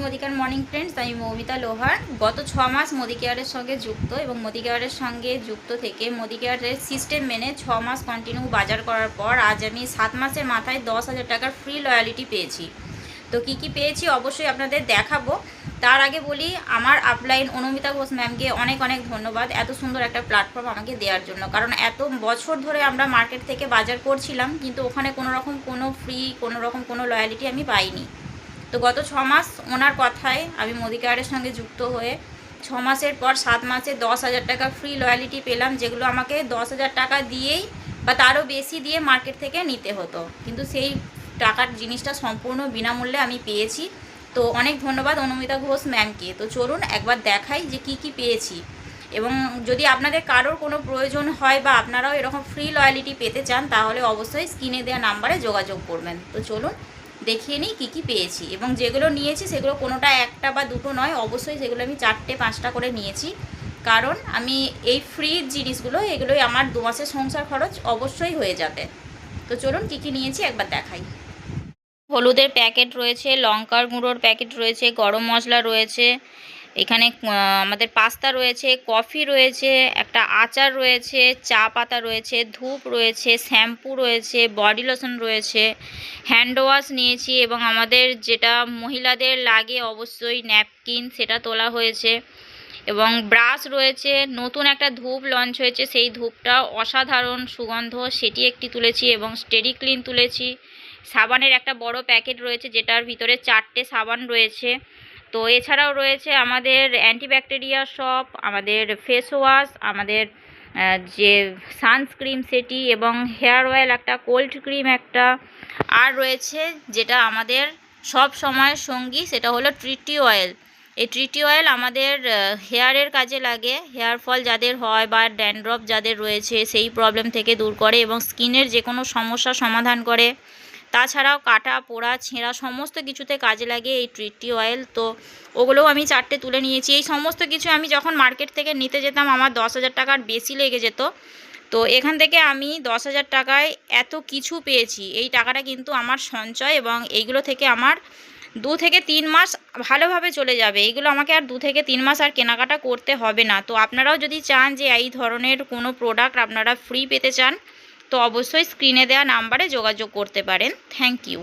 Good morning friends, আমি মৌমিতা লোহার। গত 6 মাস মোদি কেয়ারের সঙ্গে যুক্ত এবং মোদি কেয়ারের সঙ্গে যুক্ত থেকে মোদি কেয়ারের সিস্টেম মেনে 6 মাস কন্টিনিউ বাজার করার পর আজ আমি 7 মাসের মাথায় 10,000 টাকার ফ্রি লয়ালিটি পেয়েছি। তো কি কি পেয়েছি অবশ্যই আপনাদের দেখাবো। তার আগে বলি, আমার আপলাইন অনুমিতা ঘোষ ম্যামকে অনেক অনেক ধন্যবাদ এত সুন্দর একটা প্ল্যাটফর্ম আমাকে দেওয়ার জন্য। কারণ এত বছর ধরে আমরা মার্কেট থেকে বাজার করছিলাম, কিন্তু ওখানে কোনো রকম কোনো ফ্রি কোনো লয়ালিটি আমি পাইনি। তো গত 6 মাস ওনার কথায় আমি মোদি কেয়ারের সঙ্গে যুক্ত হয়ে 6 মাসের পর 7 মাসে 10,000 টাকা ফ্রি লয়ালিটি পেলাম, যেগুলো আমাকে 10,000 টাকা দিয়েই বা তারও বেশি দিয়ে মার্কেট থেকে নিতে হতো, কিন্তু সেই টাকার জিনিসটা সম্পূর্ণ বিনামূল্যে আমি পেয়েছি। তো অনেক ধন্যবাদ অনুমিতা ঘোষ ম্যামকে। তো চলুন একবার দেখাই যে কি কি পেয়েছি, এবং যদি আপনাদের কারোর কোনো প্রয়োজন হয় বা আপনারাও এরকম ফ্রি লয়ালিটি পেতে চান তাহলে অবশ্যই স্ক্রিনে দেওয়া নাম্বারে যোগাযোগ করবেন। তো চলুন দেখিয়ে নিই কী কী পেয়েছি, এবং যেগুলো নিয়েছি সেগুলো কোনোটা একটা বা দুটো নয়, অবশ্যই সেগুলো আমি 4টে 5টা করে নিয়েছি। কারণ আমি এই ফ্রি জিনিসগুলো এগুলোই আমার 2 মাসের সংসার খরচ অবশ্যই হয়ে যাবে। তো চলুন কী কী নিয়েছি একবার দেখাই। হলুদের প্যাকেট রয়েছে, লঙ্কার গুঁড়োর প্যাকেট রয়েছে, গরম মশলা রয়েছে, এখানে আমাদের পাস্তা রয়েছে, কফি রয়েছে, একটা আচার রয়েছে, চা পাতা রয়েছে, ধূপ রয়েছে, শ্যাম্পু রয়েছে, বডি লোশন রয়েছে, হ্যান্ড ওয়াশ নিয়েছি, এবং আমাদের যেটা মহিলাদের লাগে অবশ্যই ন্যাপকিন সেটা তোলা হয়েছে, এবং ব্রাশ রয়েছে। নতুন একটা ধূপ লঞ্চ হয়েছে, সেই ধূপটা অসাধারণ সুগন্ধ, সেটি একটি তুলেছি, এবং স্টেডি ক্লিন তুলেছি। সাবানের একটা বড় প্যাকেট রয়েছে যেটার ভিতরে 4টে সাবান রয়েছে। তো এছাড়াও রয়েছে আমাদের অ্যান্টিব্যাকটেরিয়া সপ, আমাদের ফেস ওয়াশ, আমাদের যে সানস্ক্রিন সেটি, এবং হেয়ার অয়েল একটা, কোল্ড ক্রিম একটা, আর রয়েছে যেটা আমাদের সব সময়ের সঙ্গী, সেটা হলো ট্রিটি অয়েল। এই ট্রিটি অয়েল আমাদের হেয়ারের কাজে লাগে, হেয়ার ফল যাদের হয় বা ড্যান্ড্রফ যাদের রয়েছে সেই প্রবলেম থেকে দূর করে, এবং স্কিনের যে কোনো সমস্যা সমাধান করে। তাছাড়াও কাটা পোড়া ছেঁড়া সমস্ত কিছুতে কাজে লাগে এই ট্রিটি অয়েল। তো ওগুলোও আমি 4টে তুলে নিয়েছি। এই সমস্ত কিছু আমি যখন মার্কেট থেকে নিতে যেতাম আমার 10,000 টাকার বেশি লেগে যেত। তো এখান থেকে আমি 10,000 টাকায় এত কিছু পেয়েছি। এই টাকাটা কিন্তু আমার সঞ্চয়, এবং এইগুলো থেকে আমার 2 থেকে 3 মাস ভালোভাবে চলে যাবে। এইগুলো আমাকে আর 2 থেকে 3 মাস আর কেনাকাটা করতে হবে না। তো আপনারাও যদি চান যে এই ধরনের কোনো প্রোডাক্ট আপনারা ফ্রি পেতে চান, তো অবশ্যই স্ক্রিনে দেওয়া নাম্বারে যোগাযোগ করতে পারেন। Thank you.